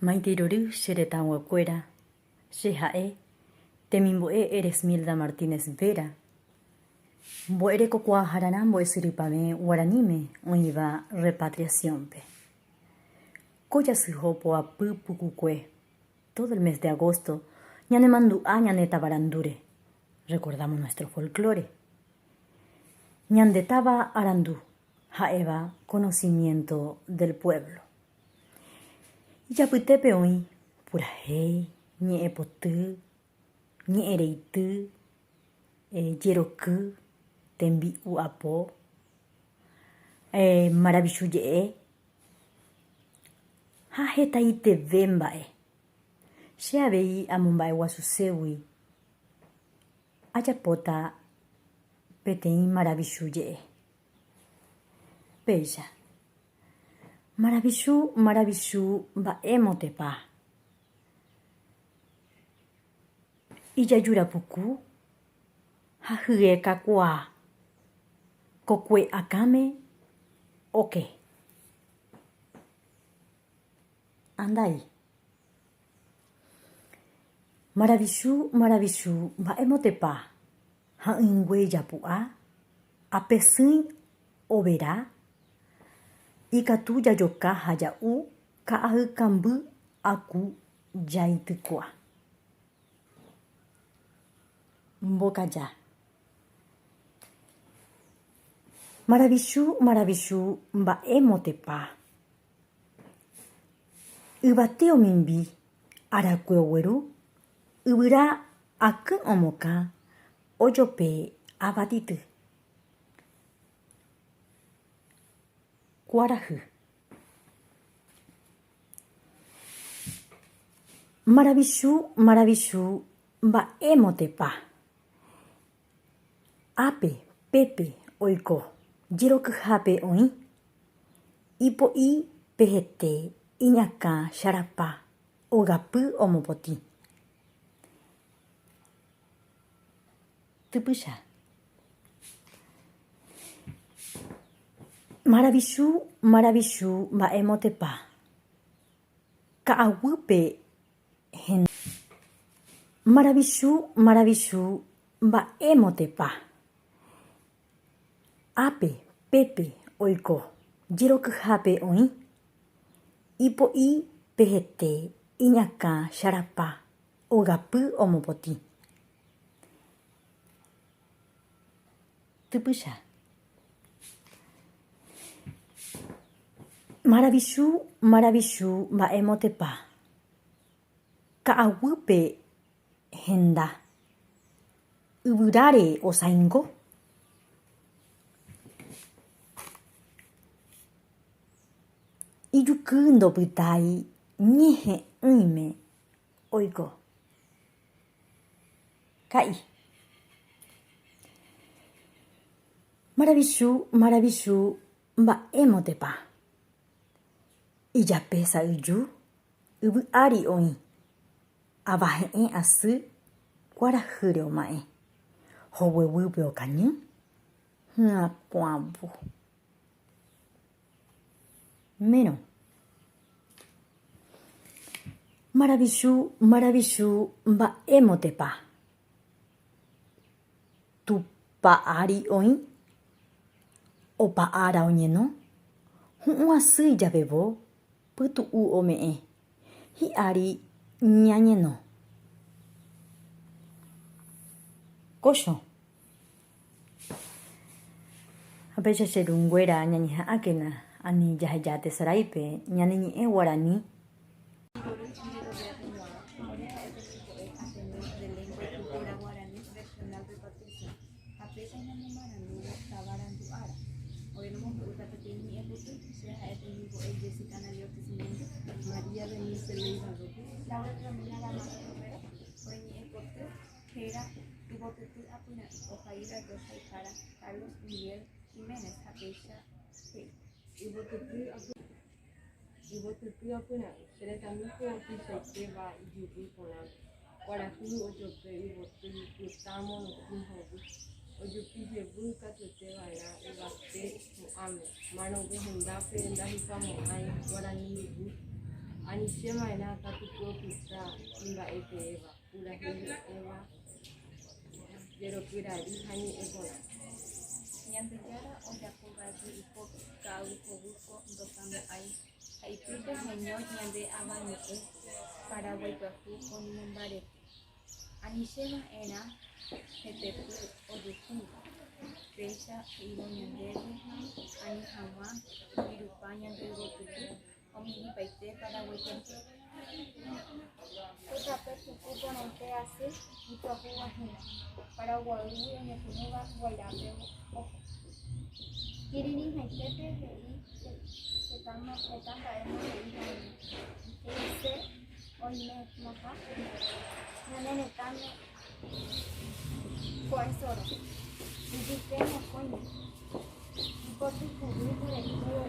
Maitiroru Sheretan Huacuera, Shehae, Temimboe eres Milda Martínez Vera. Boere Cocoa Haranam, Boesiripame, Guaranime, Oiva Repatriación Pe. Coya Sijopo a Pupucucue. Todo el mes de agosto, Ñanemandu Añaneta Barandure. Recordamos nuestro folclore. Ñandetaba Arandú, Jaeva, conocimiento del pueblo. Yaputepe hoy, Purahei, Ñeepotu, Ñeereitu, Yeroku, Tembi Uapo, Maravilluye, Jajetaite Vembae, Sheabei Amumbae Wasusewi, Ayapota, Petein Maravilluye. Bella. Maravillu, baemotepa. Iyayura puku, hajue kakua, kokue akame, oke. Andai. Maravillu, baemotepa. Haingwe yapua, apesin obera. Ikatu yayoka hayau ka'ahy kamby aku jaitykuaa. Mbokaja. Maravillu, mba'émotepa. Yvate omimbi arakue ogueru, yvyra aky omokã ojope avatity. Kuarahy. Maravillu, mba'émotepa. Ápe, pépe, oiko, jerokyhápe oĩ. Ipo'i pehete, iñakã, charapa, ogapy omopotĩ. Typycha. Maravillu, mba'émotepa. Ka'aguýpe henda. Maravillu, mba'émotepa. Ápe, pépe, oiko, jerokyhápe oĩ. Ipo'i pehete, iñakã, charapa, ogapy omopotĩ. Typycha. Maravillu, mba'émotepa. Ka'aguýpe henda. Yvyráre osãingo. Ijuky ndopytái ñehe'ỹime oiko. Ka'i. Maravillu, mba'émotepa. Ijape sa'yju, yvy'ári oĩ. Avahe'ẽ asy, kuarahýre oma'ẽ. Hogueguýpe okañy, hyakuãvu. Mérõ. Maravillu, mba'émotepa. Tupa'ári oĩ. Opa'ára oñeno. Hu'ũ asy javevo. Pytu'u ome'ẽ. Hi'ári ñañeno. Kochõ. Apéicha che runguéra ñañeha'ãkéna ani jaheja tesaráipe ñaneñe'ẽ Guarani. María Denise Leiva Laura Camila Gamaro Romero, Gera, Ibotetí Apuna, Ojaira Rosa Jara, Carlos Miguel Jiménez, Apecha, Ibotetí Apuna, Sheretamipo, Tishaiteva, Yubi Pona, Guarajú, Oyope, Ibotetí, Gustamo, Nujobu, Oyopi, Yebu, Catoteva, Ibate, Muame, Mano de Hendape, Endahipamo, Guarani, Anichémava'erã katuko opyta imba'epevéva purahéipevéva jerokyrarí ha ñe'ẽ porã. Ñandejára ojapóvaje ipoka'yhovýko ndokamo'ãi ha ipype heño ñande avañe'ẽ Paraguay pyahu oñemombarete. Anichémava'erã hetepy ojuhu péicha iroñandéve ani hag̃ua ijurupa ñande yvotypy omirirĩpaite Paraguay pyahu. Pytape puku porãite asy ipyahúvahína Paraguaýgui oñepyrũva guyrape oho. Kirirĩhaitépe he'i heta mba'e he'ise oimémoha ñane retãme ko'ẽsoro ijupe mokõime ipotyhuvy mbore'ýre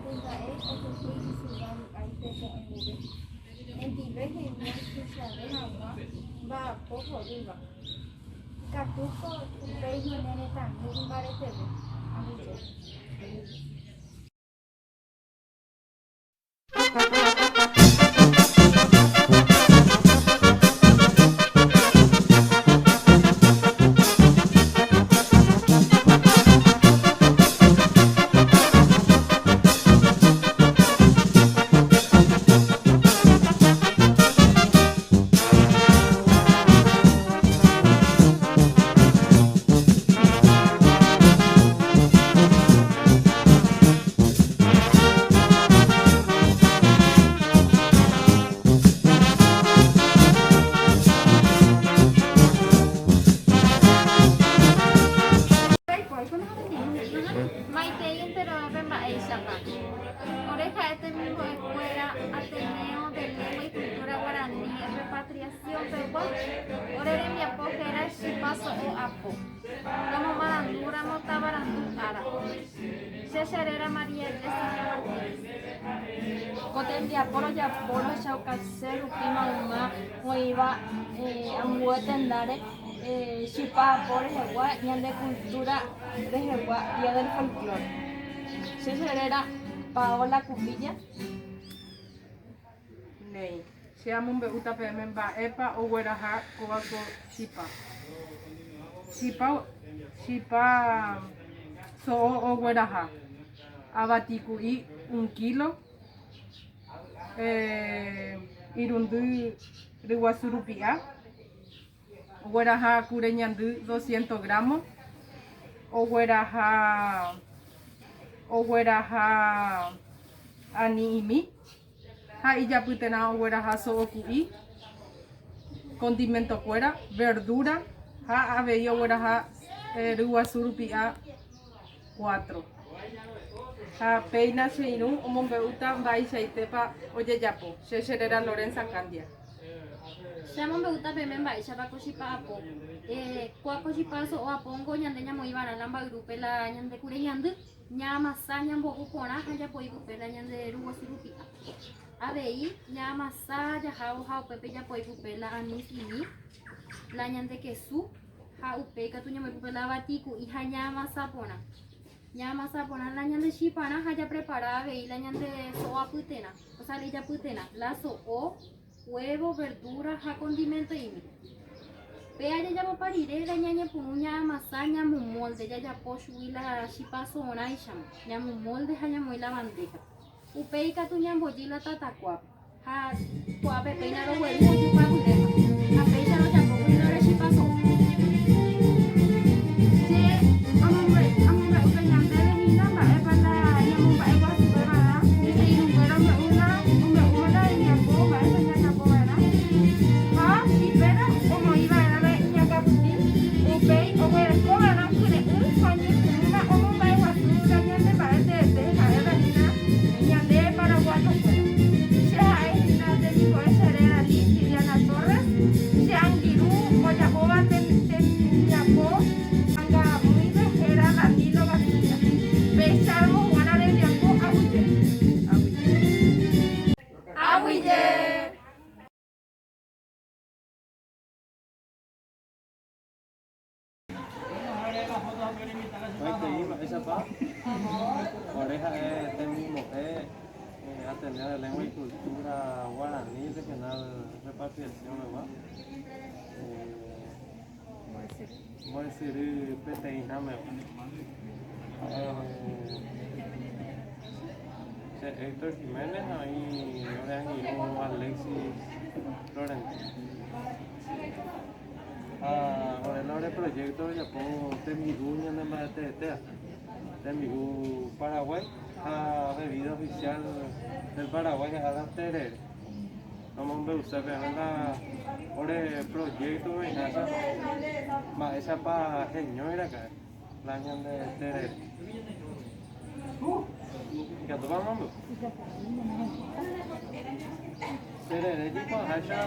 kuimba'e ojuhúi isyva vy'áipe ko'ẽnguve endive hembiae tuichave hag̃ua mba'apo horýva ikatúko upéi ñane retãmy imbareteve ambuje. Orejaetemimbo'ekuéra Ateneo de Lengua y Cultura Guaraní Repatriación Pegua ore rembiapo héra chipa so'o apo romomarandu ramotavarandu ára che cheréra María Iglesia Martínez ko tembiapo rojapo rohechaukase rupi mayma oĩva ambue tendáre chipa apo rehegua ñande cultura rehegua Día del Folclore. Che cheréra Paola Cubilla. Nei, che amombe'úta peẽme mba'épa ogueraha kóvako chipa. Chipa so'o ogueraha. Avatiku'i 1 kilo. Irundy ryguasu rupi'a. Ogueraha kure ñandy 200 gramos. Ogueraha ani imi. Ha ijapytérã ogueraha so'o ku'i, condimento kuéra, verdura ha avei ogueraha ryguasu rupi'a 4. Ha péina che irũ omombe'úta mba'eichaitépa ojejapo. Che cheréra Lorenza Candia. Che amombe'úta peẽme mba'éichapa ko chipa apo. Kuako chipa so'o apóngo ñande ñamoĩva'erã la mba'yrúpe la ñande kure ñandy ñamasa ñambo'u porã ha japoipupe la ñande ryguasu rupi'a. Avei ñamasa jahávo ha upépe japoipupe la anís imi, la ñande kesu ha upéi katu ñamoipupe la vatiku'i ha ñamasa porã. Ñamasa porã la ñande chiparã ha japrepara avei la ñande so'o apytérã, o sea rejapytérã la so'o, huevo, verdura ha condimento imi. Pe ajajapopa rire la ñañepyrũ ñamasa ñamomolde jajapo chugui la chipa so'orãicharamo ñamomolde ha ñamoĩ la bandeja. Upéi katu ñambojy la tatakuápe ha kuápe péina rogueru ojupa guiréma ha péicha rojapókuri ore chipa so'o. Che amombe'úpe ñandéve hína mba'épa la ñamomba'eguasupeva'erã irũnguéra ombe'úmata rembiapo mba'épe ñakapova'erã ha chipéra omoĩva'erãve ñakapytĩ upéi oguerekova'erã kyre'ỹ ha ñepyrũma omomba'eguasu la ñande mba'etete ha'evehína ñande paraguayo fuera. Che ha'e hína de mi coecherera Liz Liliana Torres Academia de Lengua y Cultura Guaraní, Regional Repatriación, ¿verdad? Voy a decir PTI, Héctor Jiménez, ahí yo Alexis Florentino. Con el proyecto ya pongo Temigú, Temigú Paraguay, bebida oficial del Paraguay, que es la tereré. Vamos a usar por el proyecto de esa para señora acá, la año de tereré. ¿Qué tú vamos? Tereré, tipo, allá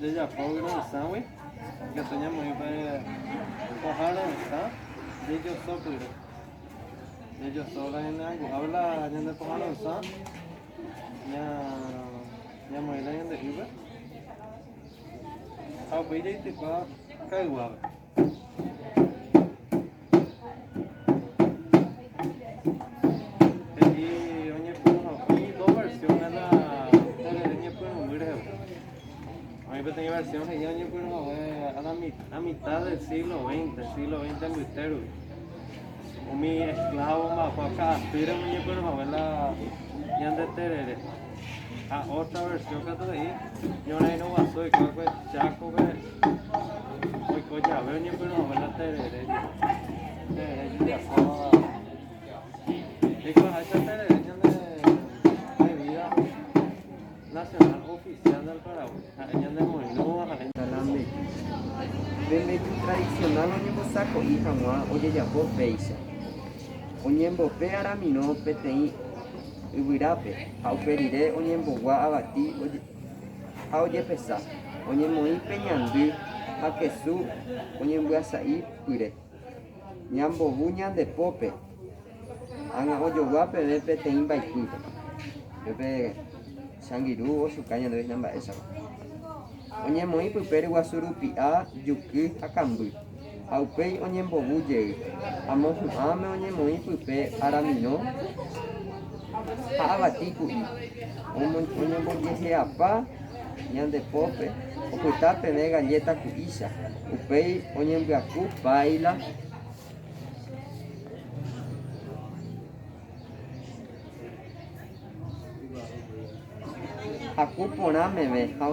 de Japón, ¿sabes? Que teníamos que coger de ellos sobre ellos sobre en algo habla en el coger ya muy bien de Uber voy de tipo que igual tenía versión de año a mitad del siglo XX en Buitero. Mi esclavo más para acá, pero mi pero la de terere. A otra versión que todavía yo no pasó y creo que chaco que hoy coña veo ni pero la terere. Terere ya estaba. Y con esa terere de vida nacional oficial del Paraguay. Bembeju tradicional oñembosako hag̃ua ojejapo péicha. Oñembope aramino peteĩ yvyrápe ha uperire oñembogua avati ha ojepesa. Oñemoĩ pe ñandy ha kesu oñembyasa'ipyre. Ñambovu ñandepópe ág̃a ojogua peve peteĩ mbaipýpe. Pepe Changiru ochuka ñande mba'éichapa. Oñemoĩ pype ryguasu rupi'a, juky ha kamby. Ha upéi oñembovu jey. Amohu'ãme oñemoĩ pype aramino ha avati ku'i. Oñembojehe'apa ñandepópe opyta peve galleta ku'ícha. Upéi oñembyaku paila haku porã meve ha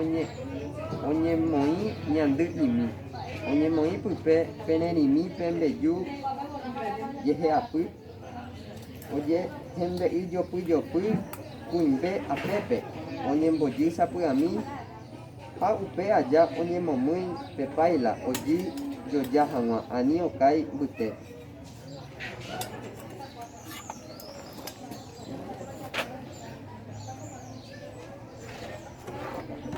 oñemoĩ ñandy imi. Oñemoĩ pype pererimi pembeju jehe'apy oje hembe'y jopy kuimbe apépe oñembojy sapy'ami ha upe aja oñemomýi pe paila oji joja hag̃ua ani okái mbyte.